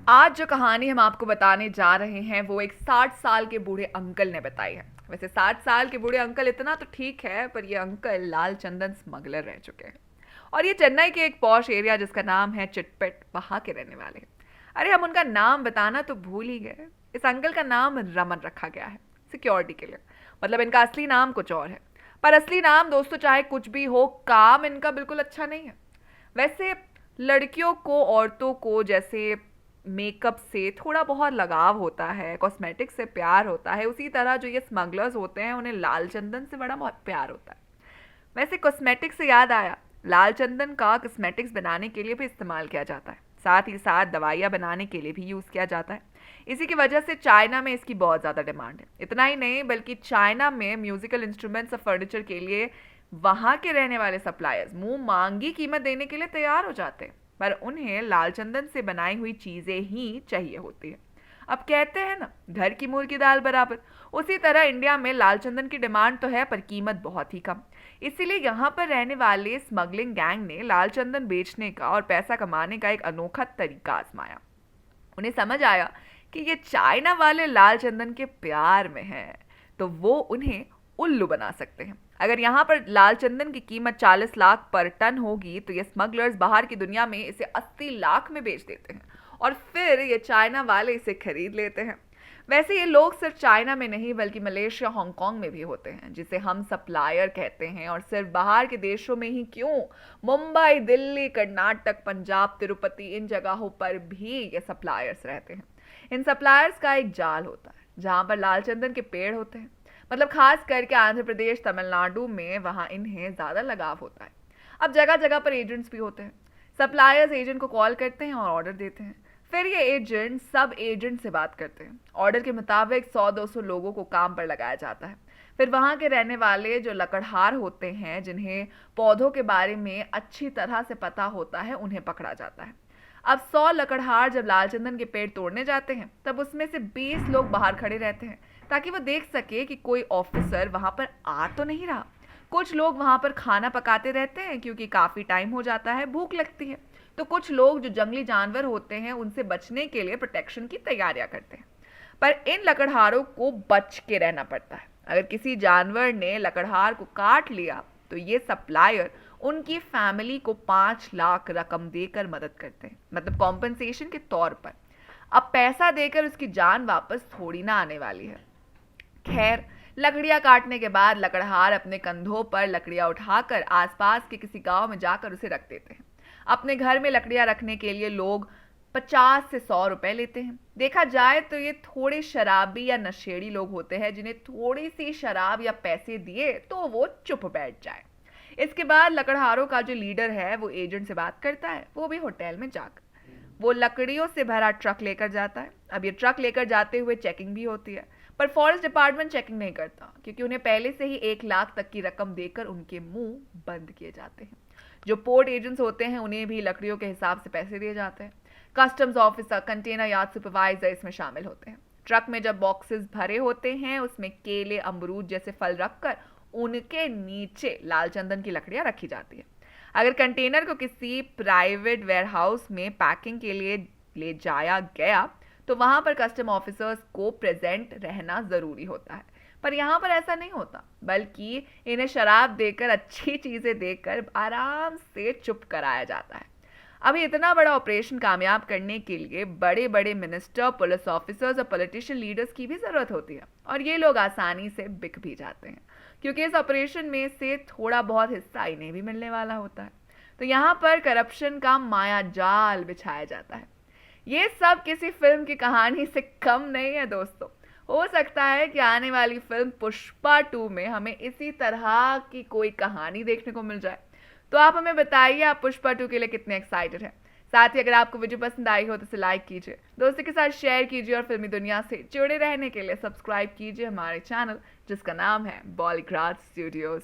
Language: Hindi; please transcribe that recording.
आज जो कहानी हम आपको बताने जा रहे हैं वो एक 60 साल के बूढ़े अंकल ने बताई है। वैसे 60 साल के बूढ़े अंकल इतना तो ठीक है, पर ये अंकल लाल चंदन स्मगलर रह चुके हैं। और ये चेन्नई के एक पॉश एरिया जिसका नाम है चिटपेट, वहां के रहने वाले हैं। अरे हम उनका नाम बताना तो भूल ही गए। इस अंकल का नाम रमन रखा गया है सिक्योरिटी के लिए। मतलब इनका असली नाम कुछ और है, पर असली नाम दोस्तों चाहे कुछ भी हो, काम इनका बिल्कुल अच्छा नहीं है। वैसे लड़कियों को, औरतों को जैसे मेकअप से थोड़ा बहुत लगाव होता है, कॉस्मेटिक्स से प्यार होता है, उसी तरह जो ये स्मगलर्स होते हैं उन्हें लाल चंदन से बड़ा बहुत प्यार होता है। वैसे कॉस्मेटिक्स से याद आया, लाल चंदन का कॉस्मेटिक्स बनाने के लिए भी इस्तेमाल किया जाता है, साथ ही साथ दवाइयाँ बनाने के लिए भी यूज़ किया जाता है। इसी की वजह से चाइना में इसकी बहुत ज़्यादा डिमांड है। इतना ही नहीं बल्कि चाइना में म्यूजिकल इंस्ट्रूमेंट्स और फर्नीचर के लिए वहाँ के रहने वाले सप्लायर्स मुंह मांगी कीमत देने के लिए तैयार हो जाते हैं, पर उन्हें लाल चंदन से बनाई हुई चीज़ें ही चाहिए होती है। अब कहते हैं ना, घर की मुर्गी दाल बराबर, उसी तरह इंडिया में लाल चंदन की डिमांड तो है पर कीमत बहुत ही कम। इसीलिए यहाँ पर रहने वाले स्मगलिंग गैंग ने लाल चंदन बेचने का और पैसा कमाने का एक अनोखा तरीका आजमाया। उन्हें समझ आया कि ये चाइना वाले लाल चंदन के प्यार में हैं, तो वो उन्हें उल्लू बना सकते हैं। अगर यहाँ पर लाल चंदन की कीमत 40 लाख पर टन होगी, तो ये स्मगलर्स बाहर की दुनिया में इसे 80 लाख में बेच देते हैं और फिर ये चाइना वाले इसे खरीद लेते हैं। वैसे ये लोग सिर्फ चाइना में नहीं बल्कि मलेशिया, हांगकांग में भी होते हैं, जिसे हम सप्लायर कहते हैं। और सिर्फ बाहर के देशों में ही क्यों, मुंबई, दिल्ली, कर्नाटक, पंजाब, तिरुपति, इन जगहों पर भी ये सप्लायर्स रहते हैं। इन सप्लायर्स का एक जाल होता है जहाँ पर लाल चंदन के पेड़ होते हैं। मतलब खास करके आंध्र प्रदेश, तमिलनाडु में वहाँ इन्हें ज़्यादा लगाव होता है। अब जगह जगह पर एजेंट्स भी होते हैं। सप्लायर्स एजेंट को कॉल करते हैं और ऑर्डर देते हैं। फिर ये एजेंट सब एजेंट से बात करते हैं। ऑर्डर के मुताबिक 100-200 लोगों को काम पर लगाया जाता है। फिर वहाँ के रहने वाले जो लकड़हार होते हैं, जिन्हें पौधों के बारे में अच्छी तरह से पता होता है, उन्हें पकड़ा जाता है। अब 100 लकड़हार जब लाल चंदन के पेड़ तोड़ने जाते हैं, तब उसमें से 20 लोग बाहर खड़े रहते हैं ताकि वो देख सके कि कोई ऑफिसर वहां पर आ तो नहीं रहा। कुछ लोग वहां पर खाना पकाते रहते हैं क्योंकि काफी टाइम हो जाता है, भूख लगती है। तो कुछ लोग जो जंगली जानवर होते हैं उनसे बचने के लिए प्रोटेक्शन की तैयारियां करते हैं। पर इन लकड़हारों को बच के रहना पड़ता है। अगर किसी जानवर ने लकड़हार को काट लिया, तो ये सप्लायर उनकी फैमिली को 5 लाख रकम देकर मदद करते हैं, मतलब कॉम्पनसेशन के तौर पर। अब पैसा देकर उसकी जान वापस थोड़ी ना आने वाली है। खैर, लकड़ियां काटने के बाद लकड़हार अपने कंधों पर लकड़ियां उठाकर आसपास के किसी गांव में जाकर उसे रख देते हैं। अपने घर में लकड़ियां रखने के लिए लोग 50 से 100 रुपए लेते हैं। देखा जाए तो ये थोड़े शराबी या नशेड़ी लोग होते हैं, जिन्हें थोड़ी सी शराब या पैसे दिए तो वो चुप बैठ जाए। इसके बाद लकड़हारों का जो लीडर है वो एजेंट से बात करता है, वो भी होटल में जाकर। वो लकड़ियों से भरा ट्रक लेकर जाता है। अब ये ट्रक लेकर जाते हुए चेकिंग भी होती है, पर फॉरेस्ट डिपार्टमेंट चेकिंग नहीं करता क्योंकि उन्हें पहले से ही 1 लाख तक की रकम देकर उनके मुंह बंद किए जाते हैं। जो पोर्ट एजेंट्स होते हैं उन्हें भी लकड़ियों के हिसाब से पैसे दिए जाते हैं। Customs officer, container yard supervisor इसमें शामिल होते हैं। ट्रक में जब बॉक्सेस भरे होते हैं, उसमें केले, अमरूद जैसे फल रखकर उनके नीचे लाल चंदन की लकड़ियां रखी जाती है। अगर कंटेनर को किसी प्राइवेट वेयरहाउस में पैकिंग के लिए ले जाया गया, तो वहां पर कस्टम ऑफिसर्स को प्रेजेंट रहना जरूरी होता है। पर यहाँ पर ऐसा नहीं होता, बल्कि इन्हें शराब देकर, अच्छी चीजें देकर आराम से चुप कराया जाता है। अभी इतना बड़ा ऑपरेशन कामयाब करने के लिए बड़े बड़े मिनिस्टर, पुलिस ऑफिसर्स और पॉलिटिशियन लीडर्स की भी जरूरत होती है, और ये लोग आसानी से बिक भी जाते हैं क्योंकि इस ऑपरेशन में से थोड़ा बहुत हिस्सा इन्हें भी मिलने वाला होता है। तो यहाँ पर करप्शन का माया जाल बिछाया जाता है। ये सब किसी फिल्म की कहानी से कम नहीं है दोस्तों। हो सकता है कि आने वाली फिल्म पुष्पा 2 में हमें इसी तरह की कोई कहानी देखने को मिल जाए। तो आप हमें बताइए, आप पुष्पा 2 के लिए कितने एक्साइटेड हैं। साथ ही अगर आपको वीडियो पसंद आई हो तो इसे लाइक कीजिए, दोस्तों के साथ शेयर कीजिए और फिल्मी दुनिया से जुड़े रहने के लिए सब्सक्राइब कीजिए हमारे चैनल जिसका नाम है बॉलीग्राज स्टूडियोज।